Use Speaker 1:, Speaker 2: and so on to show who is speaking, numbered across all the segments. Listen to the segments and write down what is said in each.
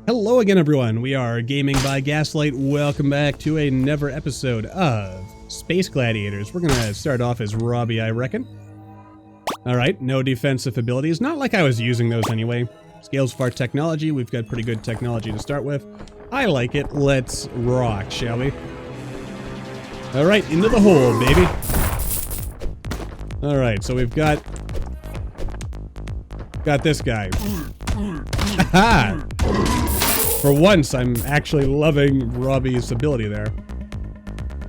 Speaker 1: Hello again, everyone. We are Gaming by Gaslight. Welcome back to another episode of Space Gladiators. We're gonna start off as Robbie, I reckon. Alright, no defensive abilities. Not like I was using those anyway. Scales of our technology. We've got pretty good technology to start with. I like it. Let's rock, shall we? Alright, into the hole, baby. Alright, so we've got this guy. Aha! For once, I'm actually loving Robbie's ability there.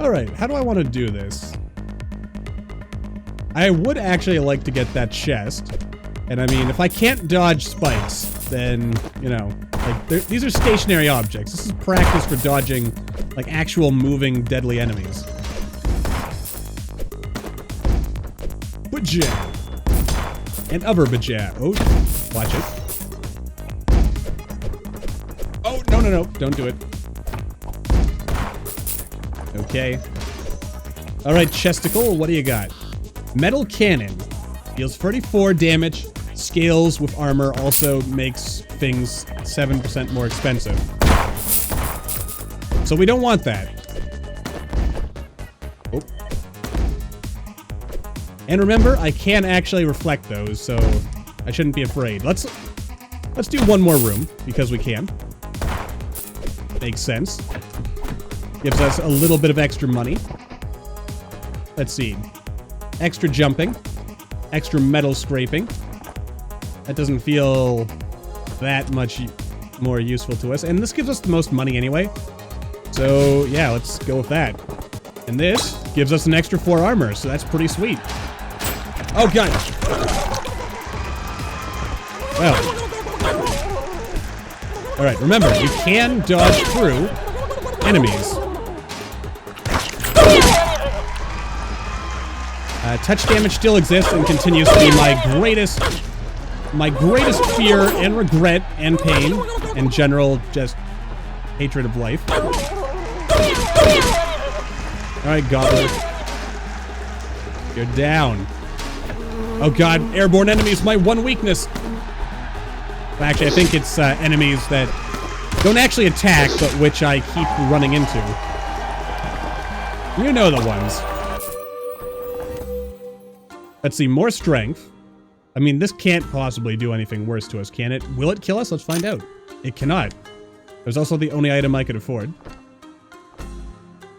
Speaker 1: Alright, how do I want to do this? I would actually like to get that chest. And I mean, if I can't dodge spikes, then, you know, like, these are stationary objects. This is practice for dodging, like, actual moving deadly enemies. Baja! And other baja. Oh, watch it. Oh, no, don't do it. Okay. Alright, Chesticle, what do you got? Metal Cannon. Deals 34 damage. Scales with armor also makes things 7% more expensive. So we don't want that. Oh. And remember, I can actually reflect those, so I shouldn't be afraid. Let's do one more room, because we can. Makes sense. Gives us a little bit of extra money. Let's see. Extra jumping. Extra metal scraping. That doesn't feel that much more useful to us. And this gives us the most money anyway. So, yeah, let's go with that. And this gives us an extra 4 armor, so that's pretty sweet. Oh, God! Well. Alright, remember, you can dodge through enemies. Touch damage still exists and continues to be my greatest fear and regret and pain and general just hatred of life. Alright, Gobbler. You're down. Oh god, airborne enemies, my one weakness. Actually, I think it's enemies that don't actually attack, but which I keep running into. You know the ones. Let's see, more strength. I mean, this can't possibly do anything worse to us, can it? Will it kill us? Let's find out. It cannot. There's also the only item I could afford.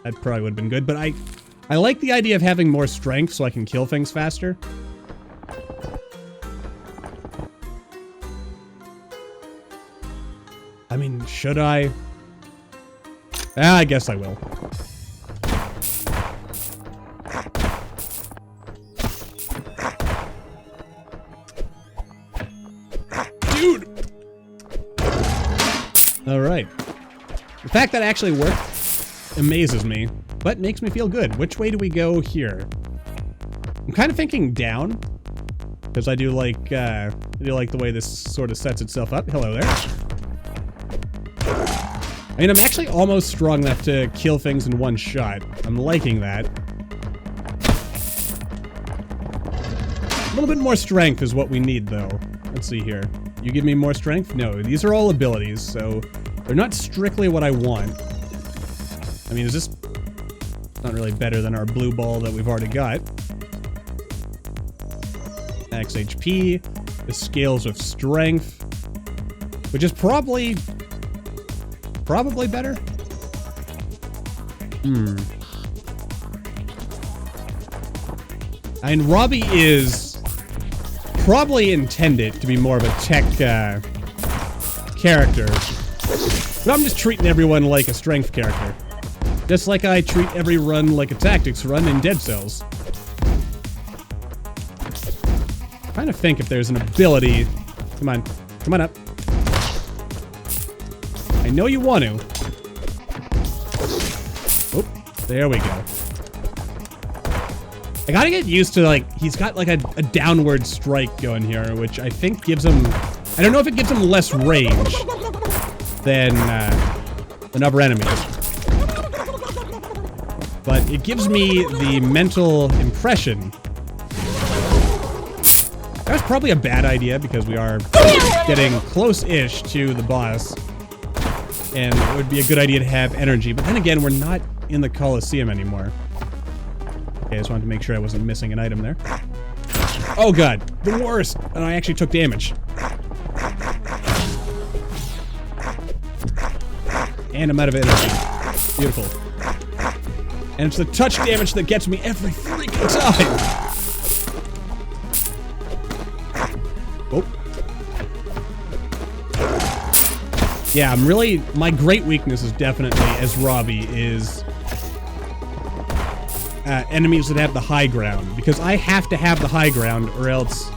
Speaker 1: That probably would have been good, but I like the idea of having more strength so I can kill things faster. I mean, should I? I guess I will. Dude! Alright. The fact that actually worked amazes me, but makes me feel good. Which way do we go here? I'm kind of thinking down, because I do like the way this sort of sets itself up. Hello there. I mean, I'm actually almost strong enough to kill things in one shot. I'm liking that. A little bit more strength is what we need, though. Let's see here. You give me more strength? No, these are all abilities, so they're not strictly what I want. I mean, is this not really better than our blue ball that we've already got? Max HP, the scales of strength, which is probably better? I mean, Robbie is probably intended to be more of a tech character. But I'm just treating everyone like a strength character. Just like I treat every run like a tactics run in Dead Cells. I'm trying to think if there's an ability. Come on up. I know you want to. Oh, there we go. I gotta get used to, like, he's got, like, a downward strike going here, which I think gives him... I don't know if it gives him less range than other enemies. But it gives me the mental impression. That was probably a bad idea, because we are getting close-ish to the boss. and it would be a good idea to have energy. But then again, we're not in the Colosseum anymore. Okay, I just wanted to make sure I wasn't missing an item there. Oh god, the worst! And I actually took damage. And I'm out of energy. Beautiful. And it's the touch damage that gets me every freaking time! Oh. Yeah, I'm really... My great weakness is definitely, as Robbie, is... enemies that have the high ground. Because I have to have the high ground, or else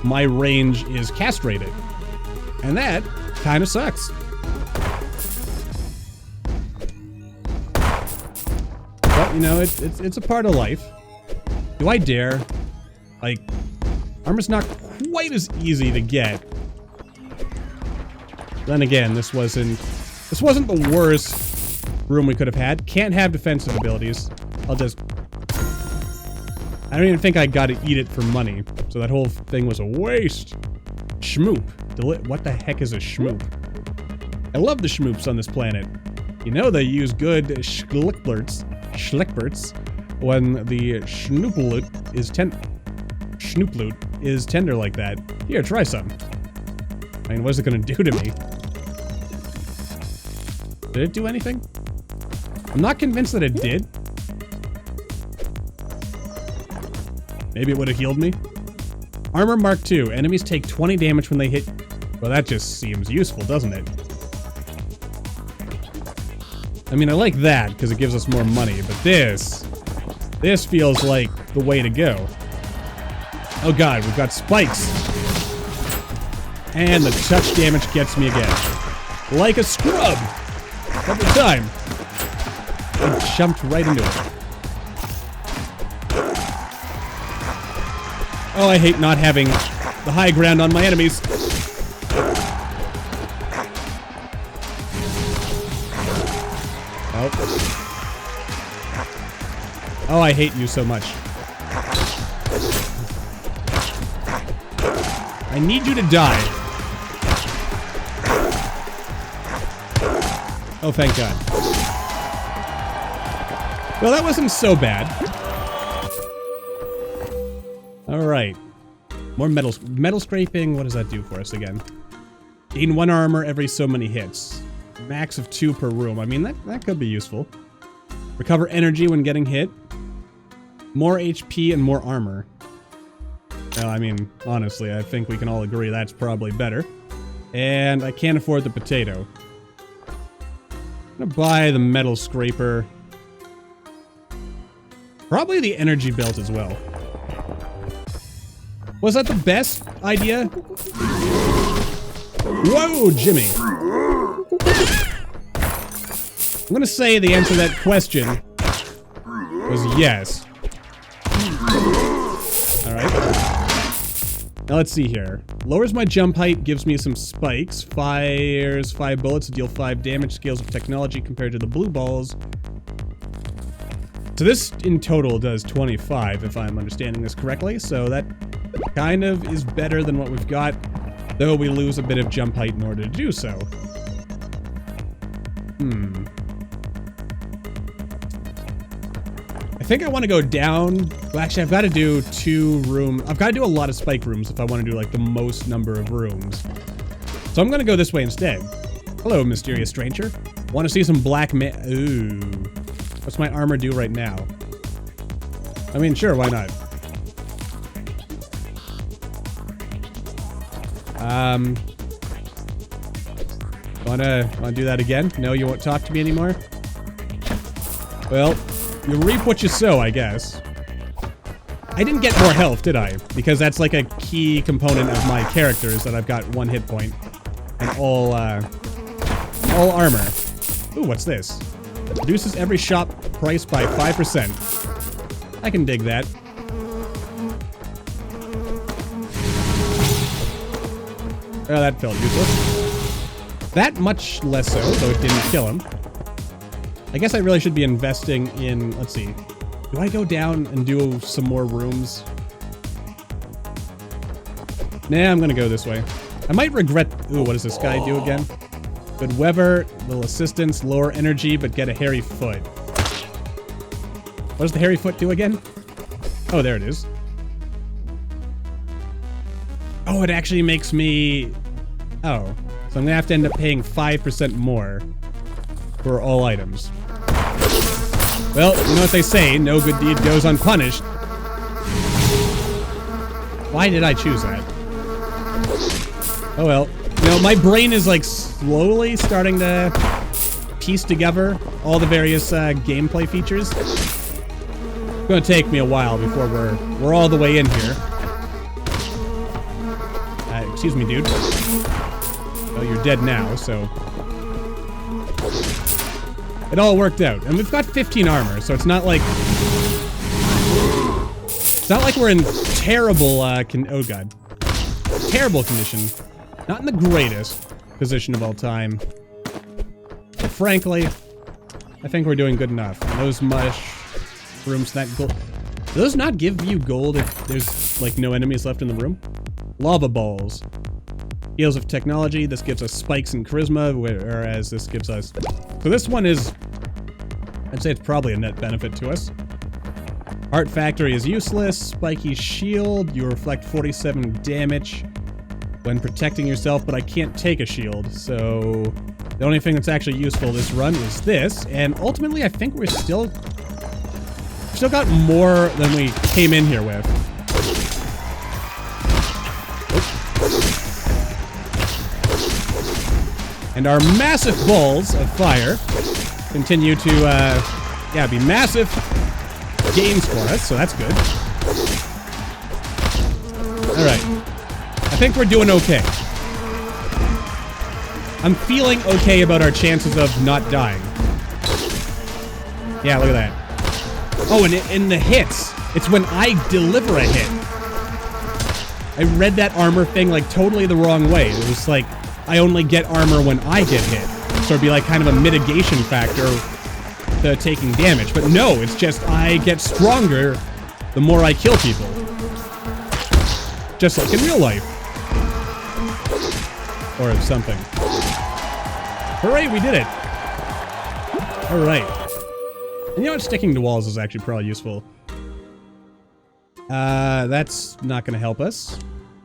Speaker 1: my range is castrated. And that kind of sucks. But, you know, it's a part of life. Do I dare? Like, armor's not quite as easy to get. Then again, this wasn't the worst room we could have had. Can't have defensive abilities. I'll just... I don't even think I got to eat it for money. So that whole thing was a waste. Schmoop. What the heck is a schmoop? I love the schmoops on this planet. You know they use good schlickberts when the schnooploot is tender like that. Here, try some. I mean, what's it gonna do to me? Did it do anything? I'm not convinced that it did. Maybe it would have healed me. Armor Mark II. Enemies take 20 damage when they hit... Well, that just seems useful, doesn't it? I mean, I like that, because it gives us more money, but this feels like the way to go. Oh god, we've got spikes. And the touch damage gets me again. Like a scrub! Every time. I jumped right into it. Oh, I hate not having the high ground on my enemies. Oh, I hate you so much. I need you to die. Oh, thank God. Well, that wasn't so bad. Alright. More metal scraping. What does that do for us again? Gain 1 armor every so many hits. Max of 2 per room. I mean, that could be useful. Recover energy when getting hit. More HP and more armor. Well, I mean, honestly, I think we can all agree that's probably better. And I can't afford the potato. I'm gonna buy the metal scraper. Probably the energy belt as well. Was that the best idea? Whoa, Jimmy. I'm gonna say the answer to that question was yes. Alright. Now let's see here. Lowers my jump height, gives me some spikes. Fires 5 bullets to deal 5 damage. Scales of technology compared to the blue balls. So this in total does 25, if I'm understanding this correctly. So that kind of is better than what we've got, though we lose a bit of jump height in order to do so. I think I want to go down. Well, actually, I've got to do 2 room. I've got to do a lot of spike rooms if I want to do like the most number of rooms. So I'm going to go this way instead. Hello, mysterious stranger. Want to see some black Ooh. What's my armor do right now? I mean, sure, why not? Wanna do that again? No, you won't talk to me anymore? Well, you reap what you sow, I guess. I didn't get more health, did I? Because that's like a key component of my character is that I've got 1 hit point and all armor. Ooh, what's this? Reduces every shop price by 5%. I can dig that. Oh, that felt useless. That much less so, though it didn't kill him. I guess I really should be investing in... Let's see. Do I go down and do some more rooms? Nah, I'm gonna go this way. I might regret... Ooh, what does this guy do again? Good weather, little assistance, lower energy, but get a hairy foot. What does the hairy foot do again? Oh, there it is. Oh, it actually makes me... Oh, so I'm gonna have to end up paying 5% more for all items. Well, you know what they say, no good deed goes unpunished. Why did I choose that? Oh well. You know, my brain is like slowly starting to piece together all the various gameplay features. It's gonna take me a while before we're all the way in here. Excuse me, dude. Oh, you're dead now, so... It all worked out. And we've got 15 armor, so it's not like... It's not like we're in terrible, oh god. Terrible condition. Not in the greatest position of all time. But frankly, I think we're doing good enough. And those mushrooms, that gold... Do those not give you gold if there's, like, no enemies left in the room? Lava balls. Heals of technology. This gives us spikes in charisma, whereas this gives us... So this one is... I'd say it's probably a net benefit to us. Art Factory is useless. Spiky shield. You reflect 47 damage when protecting yourself, but I can't take a shield. So the only thing that's actually useful this run is this. And ultimately, I think we're still got more than we came in here with. And our massive balls of fire continue to, yeah, be massive gains for us, so that's good. Alright. I think we're doing okay. I'm feeling okay about our chances of not dying. Yeah, look at that. Oh, and in the hits, it's when I deliver a hit. I read that armor thing, like, totally the wrong way. It was like... I only get armor when I get hit. So it'd be like kind of a mitigation factor to taking damage. But no, it's just I get stronger the more I kill people. Just like in real life. Or something. Hooray, we did it! Alright. And you know what? Sticking to walls is actually probably useful. That's not gonna help us.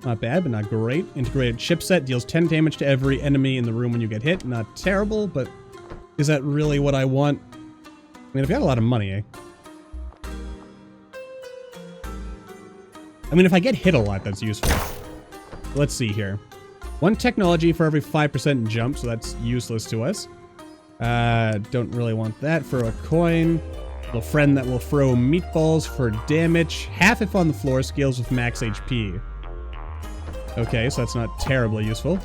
Speaker 1: Not bad, but not great. Integrated chipset deals 10 damage to every enemy in the room when you get hit. Not terrible, but is that really what I want? I mean, I've got a lot of money, eh? I mean, if I get hit a lot, that's useful. Let's see here. 1 technology for every 5% jump, so that's useless to us. Don't really want that for a coin. A friend that will throw meatballs for damage. Half if on the floor, scales with max HP. Okay, so that's not terribly useful.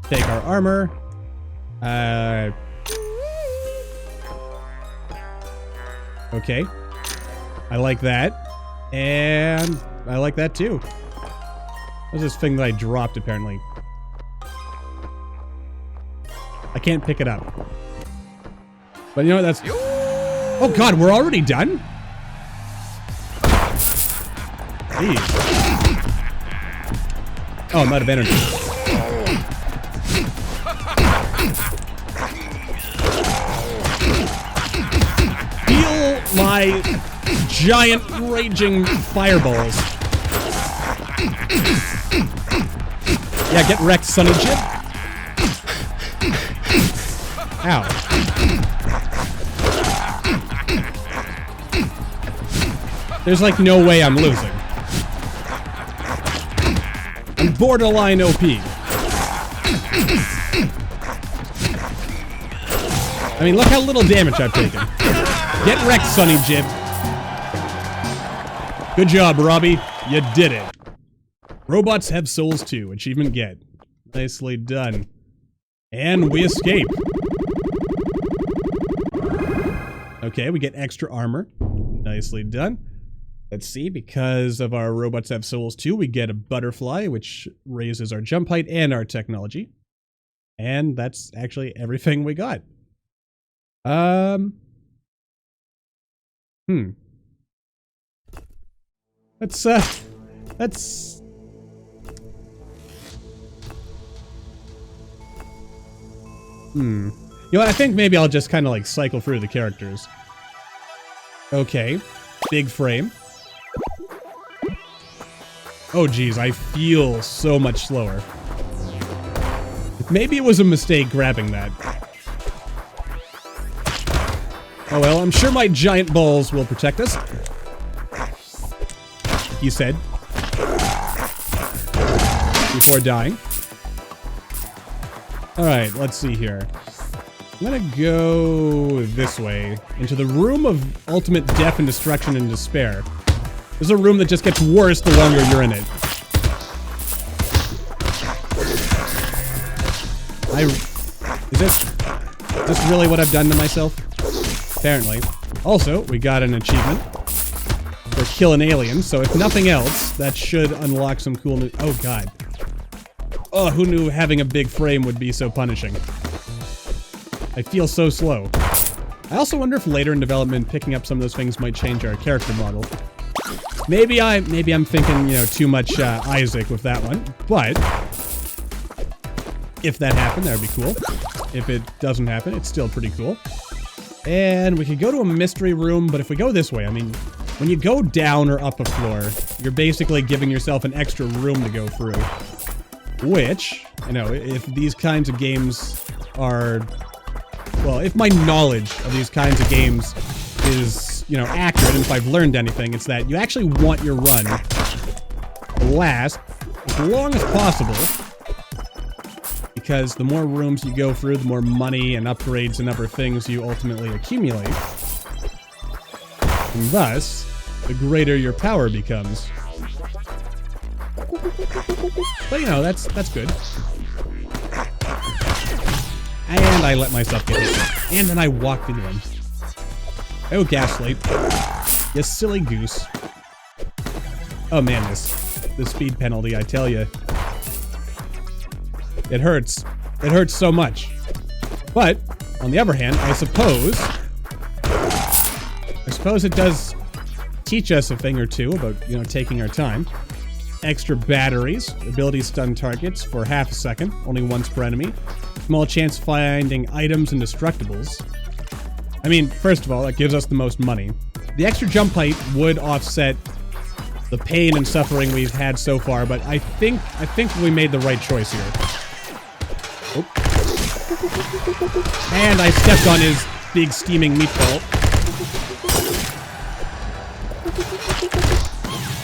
Speaker 1: Take our armor. Okay. I like that. And I like that too. What's this thing that I dropped, apparently? I can't pick it up. But you know what, that's... Oh god, we're already done? Jeez. Oh, I'm out of energy. Feel my giant raging fireballs. Yeah, get wrecked, Sonny Jib. Ow. There's like no way I'm losing. I'm borderline OP. I mean, look how little damage I've taken. Get wrecked, Sonny Jib. Good job, Robbie. You did it. Robots have souls too. Achievement get. Nicely done. And we escape. Okay, we get extra armor. Nicely done. Let's see, because of our robots have souls too, we get a butterfly, which raises our jump height and our technology. And that's actually everything we got. Let's You know what, I think maybe I'll just kind of like cycle through the characters. Okay. Big frame. Oh geez, I feel so much slower. Maybe it was a mistake grabbing that. Oh well, I'm sure my giant balls will protect us. He said. Before dying. Alright, let's see here. I'm gonna go this way. Into the room of ultimate death and destruction and despair. There's a room that just gets worse the longer you're in it. Is this really what I've done to myself? Apparently. Also, we got an achievement for killing aliens, so if nothing else, that should unlock some cool new— oh god. Oh, who knew having a big frame would be so punishing? I feel so slow. I also wonder if later in development, picking up some of those things might change our character model. Maybe I'm thinking, you know, too much Isaac with that one, but if that happened, that would be cool. If it doesn't happen, it's still pretty cool. And we could go to a mystery room, but if we go this way, I mean, when you go down or up a floor, you're basically giving yourself an extra room to go through. Which, you know, if these kinds of games are... well, if my knowledge of these kinds of games is, you know, accurate, and if I've learned anything, it's that you actually want your run to last as long as possible. Because the more rooms you go through, the more money and upgrades and other things you ultimately accumulate. And thus, the greater your power becomes. But you know, that's good. And I let myself get hit. And then I walked into him. Oh, Gaslight. You silly goose. Oh man, this speed penalty, I tell you. It hurts. It hurts so much. But, on the other hand, I suppose it does teach us a thing or two about, you know, taking our time. Extra batteries, ability stun targets for half a second, only once per enemy. Small chance finding items and destructibles. I mean, first of all, that gives us the most money. The extra jump height would offset the pain and suffering we've had so far, but I think we made the right choice here. Oh. And I stepped on his big steaming meatball.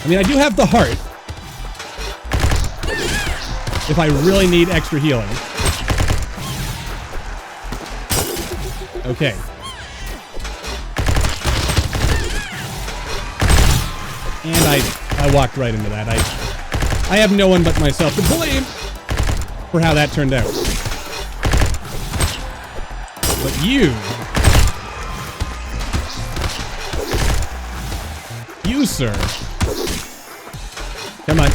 Speaker 1: I mean, I do have the heart. If I really need extra healing. Okay. And I walked right into that. I have no one but myself to blame for how that turned out. But you, sir. Come on.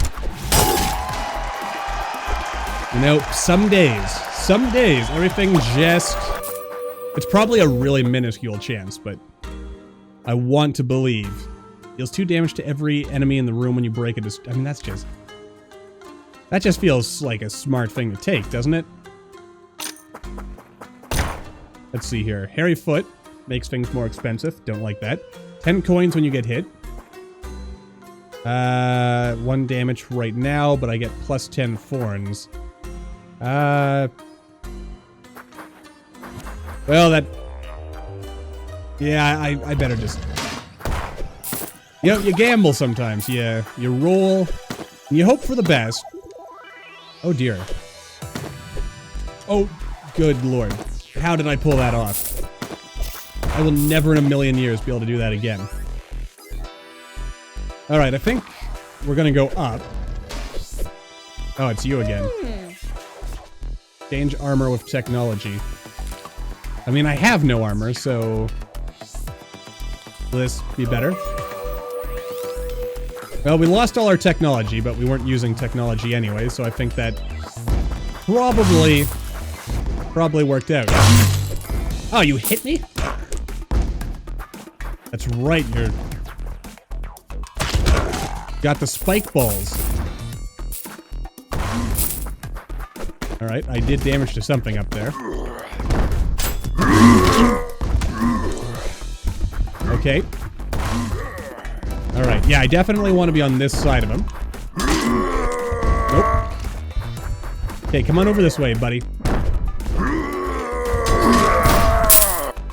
Speaker 1: You know, some days, everything just... It's probably a really minuscule chance, but I want to believe. Deals 2 damage to every enemy in the room when you break it. I mean, that just feels like a smart thing to take, doesn't it? Let's see here. Hairy Foot makes things more expensive. Don't like that. 10 coins when you get hit. 1 damage right now, but I get plus 10 thorns. Well, that... Yeah, I better just... You know, you gamble sometimes. Yeah, you roll, and you hope for the best. Oh, dear. Oh, good lord. How did I pull that off? I will never in a million years be able to do that again. Alright, I think we're gonna go up. Oh, it's you again. Change armor with technology. I mean, I have no armor, so... Will this be better? Well, we lost all our technology, but we weren't using technology anyway, so I think that probably worked out. Oh, you hit me? That's right, you're... Got the spike balls. Alright, I did damage to something up there. Okay. Alright, yeah, I definitely want to be on this side of him. Nope. Okay, come on over this way, buddy.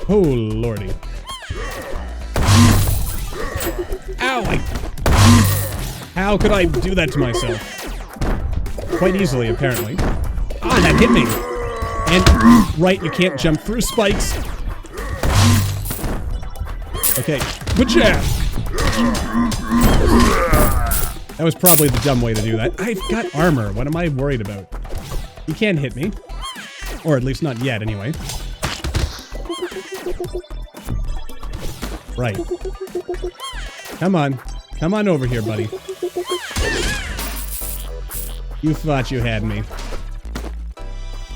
Speaker 1: Oh, lordy. Ow! How could I do that to myself? Quite easily, apparently. Ah, that hit me! And, right, you can't jump through spikes. Okay, good jab! That was probably the dumb way to do that. I've got armor. What am I worried about? You can't hit me. Or at least not yet, anyway. Right. Come on. Come on over here, buddy. You thought you had me.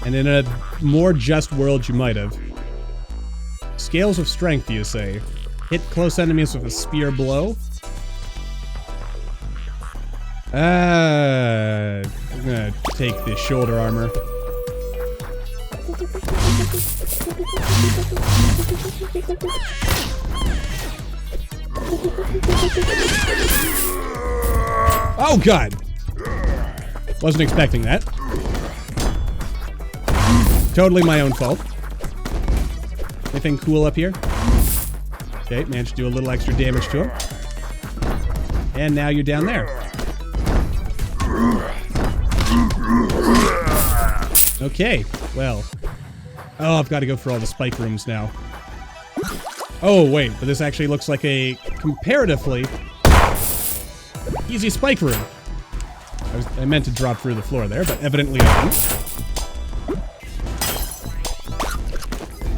Speaker 1: And in a more just world, you might have. Scales of strength, you say. Hit close enemies with a spear blow. I'm gonna take the shoulder armor. Oh god! Wasn't expecting that. Totally my own fault. Anything cool up here? Okay, managed to do a little extra damage to him. And now you're down there. Okay, well. Oh, I've got to go for all the spike rooms now. Oh, wait, but this actually looks like a comparatively easy spike room. I meant to drop through the floor there, but evidently I didn't.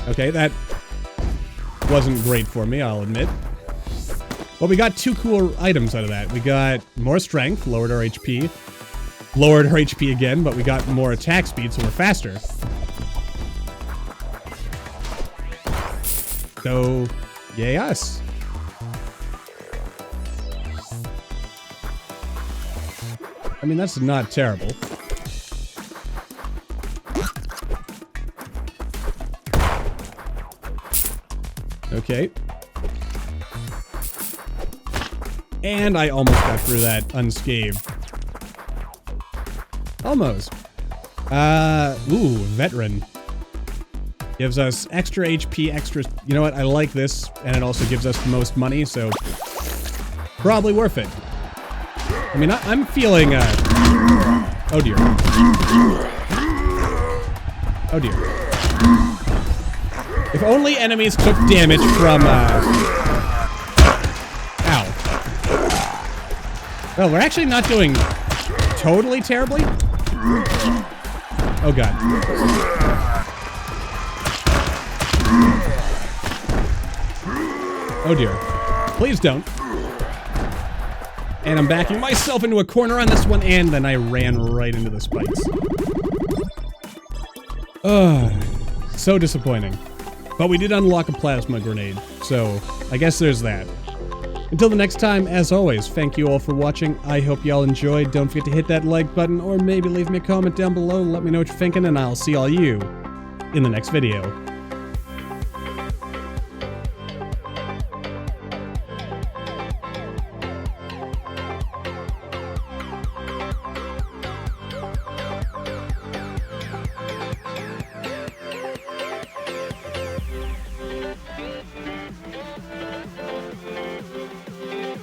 Speaker 1: Okay, that wasn't great for me, I'll admit. Well, we got two cool items out of that. We got more strength, lowered our HP. Lowered our HP again, but we got more attack speed, so we're faster. So, yay us. I mean, that's not terrible. Okay. And I almost got through that unscathed. Almost. Ooh, veteran. Gives us extra HP, extra... You know what? I like this, and it also gives us the most money, so... Probably worth it. I mean, I'm feeling, Oh, dear. Oh, dear. If only enemies took damage from, Ow. Well, we're actually not doing totally terribly. Oh, God. Oh, dear. Please don't. And I'm backing myself into a corner on this one, and then I ran right into the spikes. Ugh. So disappointing. But we did unlock a plasma grenade, so I guess there's that. Until the next time, as always, thank you all for watching. I hope y'all enjoyed. Don't forget to hit that like button, or maybe leave me a comment down below and let me know what you're thinking, and I'll see all you in the next video.